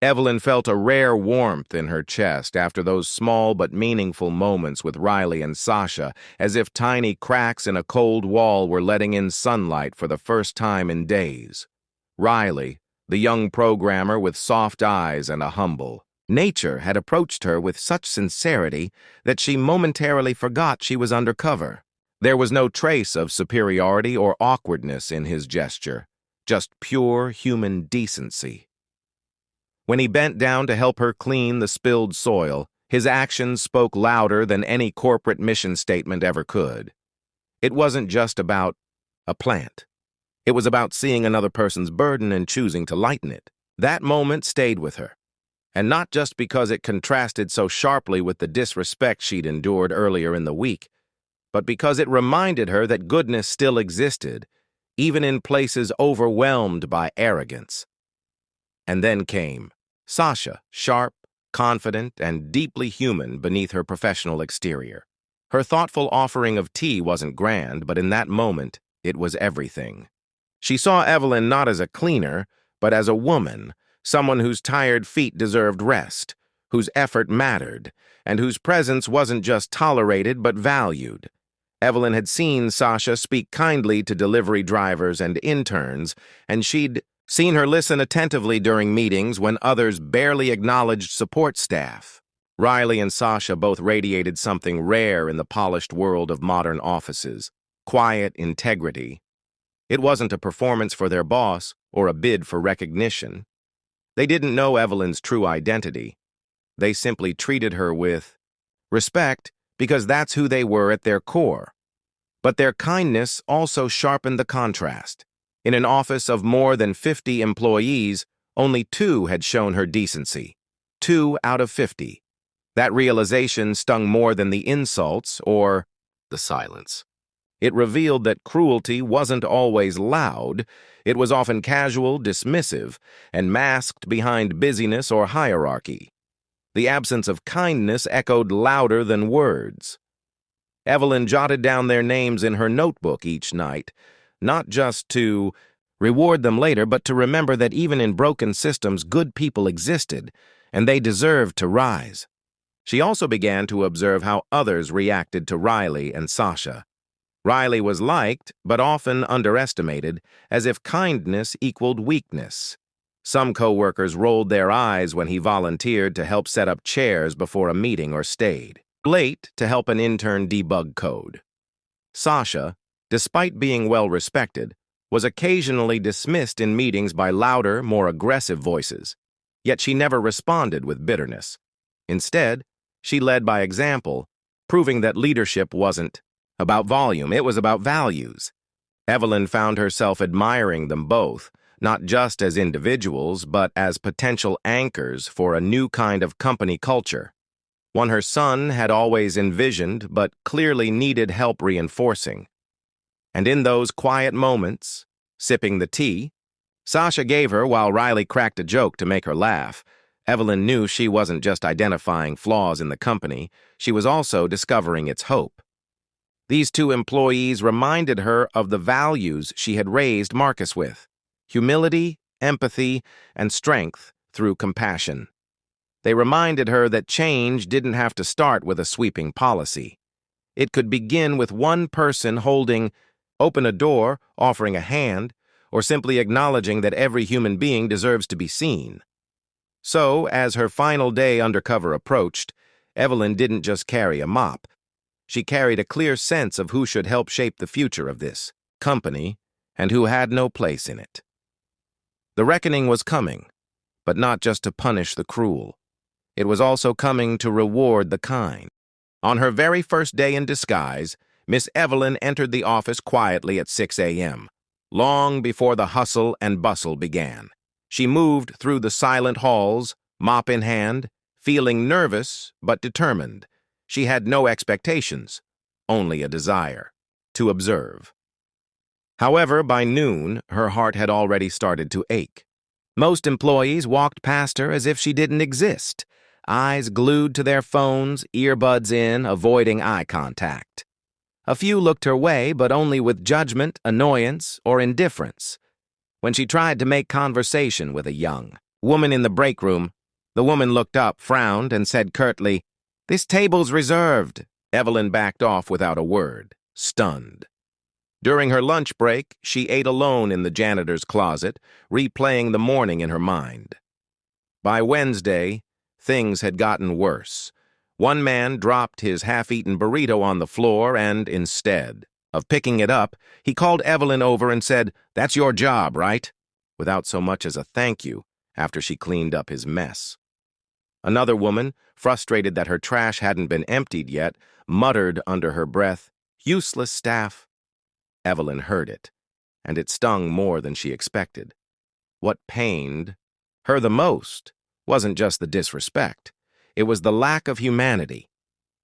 Evelyn felt a rare warmth in her chest after those small but meaningful moments with Riley and Sasha, as if tiny cracks in a cold wall were letting in sunlight for the first time in days. Riley, the young programmer with soft eyes and a humble nature, had approached her with such sincerity that she momentarily forgot she was undercover. There was no trace of superiority or awkwardness in his gesture, just pure human decency. When he bent down to help her clean the spilled soil, his actions spoke louder than any corporate mission statement ever could. It wasn't just about a plant. It was about seeing another person's burden and choosing to lighten it. That moment stayed with her, and not just because it contrasted so sharply with the disrespect she'd endured earlier in the week, but because it reminded her that goodness still existed, even in places overwhelmed by arrogance. And then came Sasha, sharp, confident, and deeply human beneath her professional exterior. Her thoughtful offering of tea wasn't grand, but in that moment, it was everything. She saw Evelyn not as a cleaner, but as a woman, someone whose tired feet deserved rest, whose effort mattered, and whose presence wasn't just tolerated but valued. Evelyn had seen Sasha speak kindly to delivery drivers and interns, and she'd seen her listen attentively during meetings when others barely acknowledged support staff. Riley and Sasha both radiated something rare in the polished world of modern offices: quiet integrity. It wasn't a performance for their boss or a bid for recognition. They didn't know Evelyn's true identity. They simply treated her with respect because that's who they were at their core. But their kindness also sharpened the contrast. In an office of more than 50 employees, only 2 had shown her decency. 2 out of 50. That realization stung more than the insults or the silence. It revealed that cruelty wasn't always loud. It was often casual, dismissive, and masked behind busyness or hierarchy. The absence of kindness echoed louder than words. Evelyn jotted down their names in her notebook each night, not just to reward them later, but to remember that even in broken systems, good people existed, and they deserved to rise. She also began to observe how others reacted to Riley and Sasha. Riley was liked, but often underestimated, as if kindness equaled weakness. Some coworkers rolled their eyes when he volunteered to help set up chairs before a meeting or stayed late to help an intern debug code. Sasha, despite being well-respected, was occasionally dismissed in meetings by louder, more aggressive voices, yet she never responded with bitterness. Instead, she led by example, proving that leadership wasn't about volume, it was about values. Evelyn found herself admiring them both, not just as individuals, but as potential anchors for a new kind of company culture, one her son had always envisioned but clearly needed help reinforcing. And in those quiet moments, sipping the tea Sasha gave her while Riley cracked a joke to make her laugh, Evelyn knew she wasn't just identifying flaws in the company, she was also discovering its hope. These 2 employees reminded her of the values she had raised Marcus with: humility, empathy, and strength through compassion. They reminded her that change didn't have to start with a sweeping policy. It could begin with one person holding open a door, offering a hand, or simply acknowledging that every human being deserves to be seen. So, as her final day undercover approached, Evelyn didn't just carry a mop. She carried a clear sense of who should help shape the future of this company and who had no place in it. The reckoning was coming, but not just to punish the cruel. It was also coming to reward the kind. On her very first day in disguise, Miss Evelyn entered the office quietly at 6 a.m., long before the hustle and bustle began. She moved through the silent halls, mop in hand, feeling nervous but determined. She had no expectations, only a desire to observe. However, by noon, her heart had already started to ache. Most employees walked past her as if she didn't exist, eyes glued to their phones, earbuds in, avoiding eye contact. A few looked her way, but only with judgment, annoyance, or indifference. When she tried to make conversation with a young, Woman in the break room. The woman looked up, frowned, and said curtly, "This table's reserved." Evelyn backed off without a word, stunned. During her lunch break, she ate alone in the janitor's closet, replaying the morning in her mind. By Wednesday, things had gotten worse. One man dropped his half-eaten burrito on the floor and, instead of picking it up, he called Evelyn over and said, "That's your job, right?" without so much as a thank you after she cleaned up his mess. Another woman, frustrated that her trash hadn't been emptied yet, muttered under her breath, "Useless staff." Evelyn heard it, and it stung more than she expected. What pained her the most wasn't just the disrespect. It was the lack of humanity.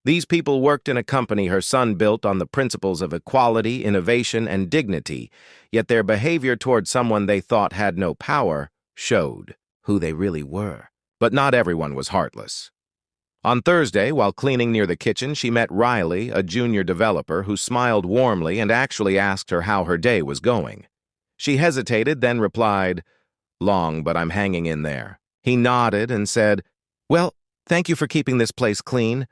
These people worked in a company her son built on the principles of equality, innovation, and dignity, yet their behavior toward someone they thought had no power showed who they really were. But not everyone was heartless. On Thursday, while cleaning near the kitchen, she met Riley, a junior developer, who smiled warmly and actually asked her how her day was going. She hesitated, then replied, "Long, but I'm hanging in there." He nodded and said, "Well, thank you for keeping this place clean.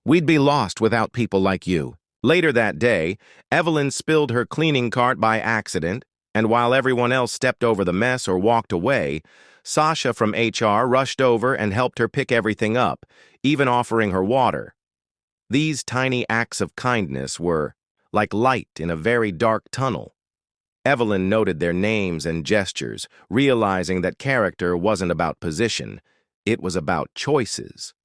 We'd be lost without people like you." Later that day, Evelyn spilled her cleaning cart by accident, and while everyone else stepped over the mess or walked away, Sasha from HR rushed over and helped her pick everything up, even offering her water. These tiny acts of kindness were like light in a very dark tunnel. Evelyn noted their names and gestures, realizing that character wasn't about position, it was about choices.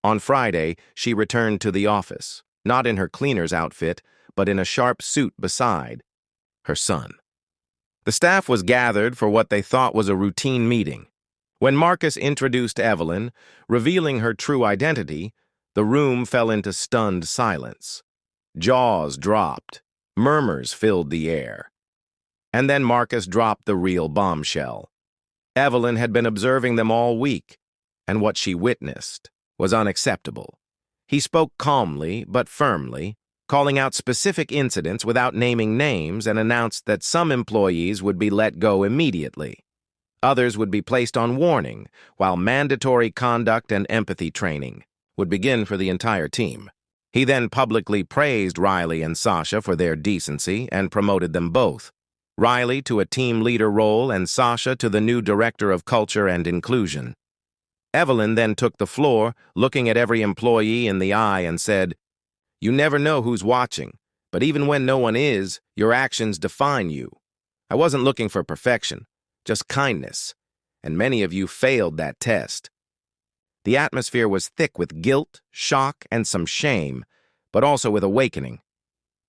On Friday, she returned to the office, not in her cleaner's outfit, but in a sharp suit beside her son. The staff was gathered for what they thought was a routine meeting. When Marcus introduced Evelyn, revealing her true identity, the room fell into stunned silence. Jaws dropped, murmurs filled the air. And then Marcus dropped the real bombshell. Evelyn had been observing them all week, and what she witnessed was unacceptable. He spoke calmly but firmly, calling out specific incidents without naming names, and announced that some employees would be let go immediately. Others would be placed on warning, while mandatory conduct and empathy training would begin for the entire team. He then publicly praised Riley and Sasha for their decency and promoted them both. Riley to a team leader role and Sasha to the new Director of Culture and Inclusion. Evelyn then took the floor, looking at every employee in the eye and said, "You never know who's watching, but even when no one is, your actions define you. I wasn't looking for perfection, just kindness, and many of you failed that test." The atmosphere was thick with guilt, shock, and some shame, but also with awakening.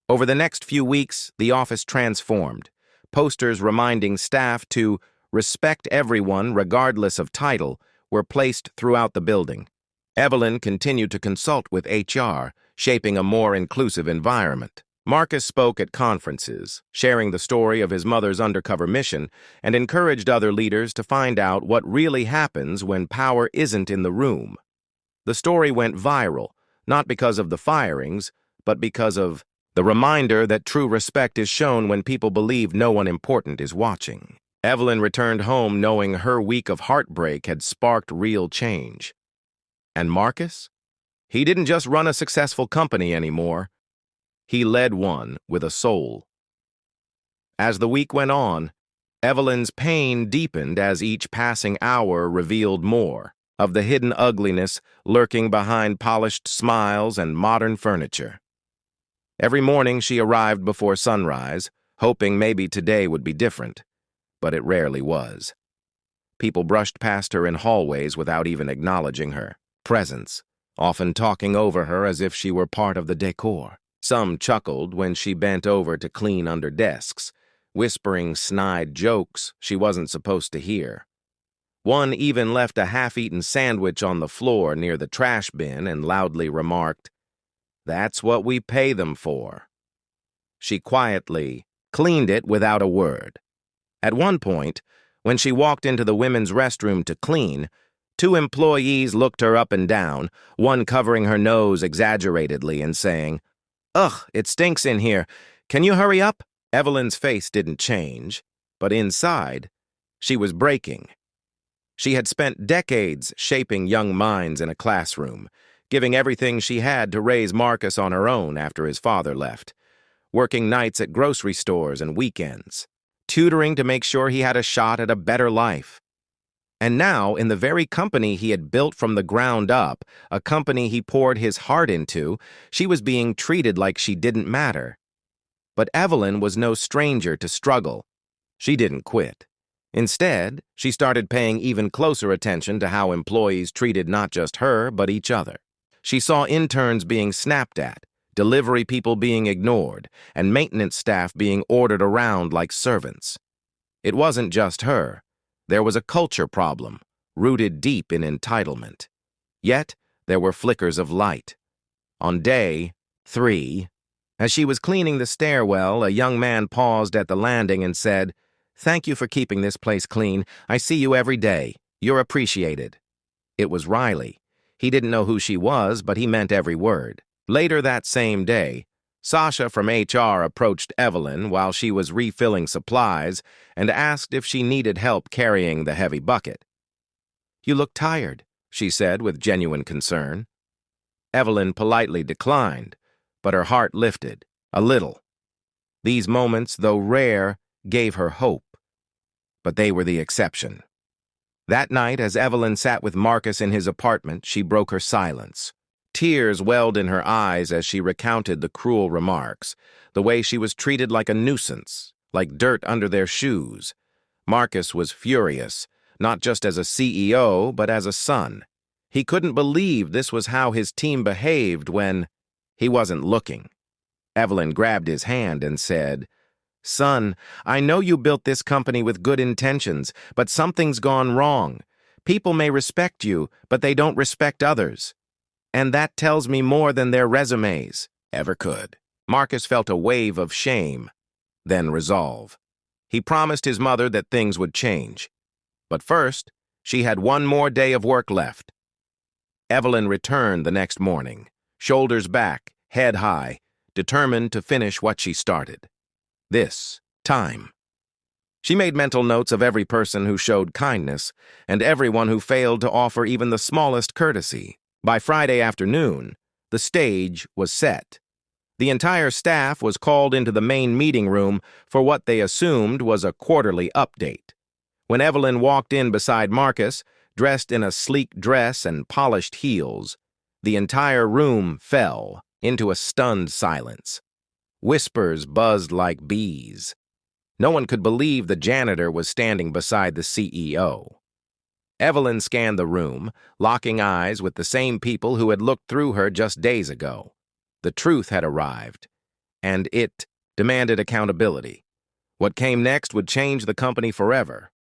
Over the next few weeks, the office transformed. Posters reminding staff to respect everyone regardless of title were placed throughout the building. Evelyn continued to consult with HR, shaping a more inclusive environment. Marcus spoke at conferences, sharing the story of his mother's undercover mission, and encouraged other leaders to find out what really happens when power isn't in the room. The story went viral, not because of the firings, but because of the reminder that true respect is shown when people believe no one important is watching. Evelyn returned home knowing her week of heartbreak had sparked real change. And Marcus? He didn't just run a successful company anymore. He led one with a soul. As the week went on, Evelyn's pain deepened as each passing hour revealed more of the hidden ugliness lurking behind polished smiles and modern furniture. Every morning she arrived before sunrise, hoping maybe today would be different, but it rarely was. People brushed past her in hallways without even acknowledging her presence, often talking over her as if she were part of the decor. Some chuckled when she bent over to clean under desks, whispering snide jokes she wasn't supposed to hear. One even left a half-eaten sandwich on the floor near the trash bin and loudly remarked, "That's what we pay them for." She quietly cleaned it without a word. At one point, when she walked into the women's restroom to clean, 2 employees looked her up and down, one covering her nose exaggeratedly and saying, "Ugh, it stinks in here. Can you hurry up?" Evelyn's face didn't change, but inside, she was breaking. She had spent decades shaping young minds in a classroom, giving everything she had to raise Marcus on her own after his father left, working nights at grocery stores and weekends, tutoring to make sure he had a shot at a better life. And now, in the very company he had built from the ground up, a company he poured his heart into, she was being treated like she didn't matter. But Evelyn was no stranger to struggle. She didn't quit. Instead, she started paying even closer attention to how employees treated not just her, but each other. She saw interns being snapped at, delivery people being ignored, and maintenance staff being ordered around like servants. It wasn't just her. There was a culture problem, rooted deep in entitlement. Yet, there were flickers of light. On day 3, as she was cleaning the stairwell, a young man paused at the landing and said, "Thank you for keeping this place clean. I see you every day. You're appreciated." It was Riley. He didn't know who she was, but he meant every word. Later that same day, Sasha from HR approached Evelyn while she was refilling supplies and asked if she needed help carrying the heavy bucket. "You look tired," she said with genuine concern. Evelyn politely declined, but her heart lifted, a little. These moments, though rare, gave her hope. But they were the exception. That night, as Evelyn sat with Marcus in his apartment, she broke her silence. Tears welled in her eyes as she recounted the cruel remarks, the way she was treated like a nuisance, like dirt under their shoes. Marcus was furious, not just as a CEO, but as a son. He couldn't believe this was how his team behaved when he wasn't looking. Evelyn grabbed his hand and said, "Son, I know you built this company with good intentions, but something's gone wrong. People may respect you, but they don't respect others. And that tells me more than their resumes ever could." Marcus felt a wave of shame, then resolve. He promised his mother that things would change. But first, she had one more day of work left. Evelyn returned the next morning, shoulders back, head high, determined to finish what she started. This time. She made mental notes of every person who showed kindness and everyone who failed to offer even the smallest courtesy. By Friday afternoon, the stage was set. The entire staff was called into the main meeting room for what they assumed was a quarterly update. When Evelyn walked in beside Marcus, dressed in a sleek dress and polished heels, the entire room fell into a stunned silence. Whispers buzzed like bees. No one could believe the janitor was standing beside the CEO. Evelyn scanned the room, locking eyes with the same people who had looked through her just days ago. The truth had arrived, and it demanded accountability. What came next would change the company forever.